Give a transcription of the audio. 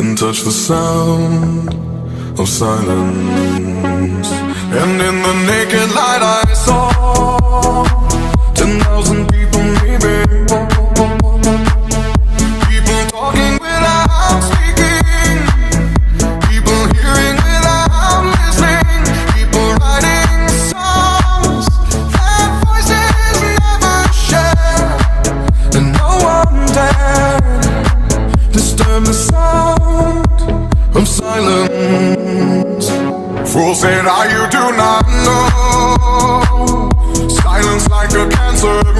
and touch the sound of silence. And in the naked light I saw 10,000 people maybe, people talking without speaking, people hearing without listening, people writing songs that voices never share, and no one dared disturb the sound of silence. Fools say now you do not know. Silence like a cancer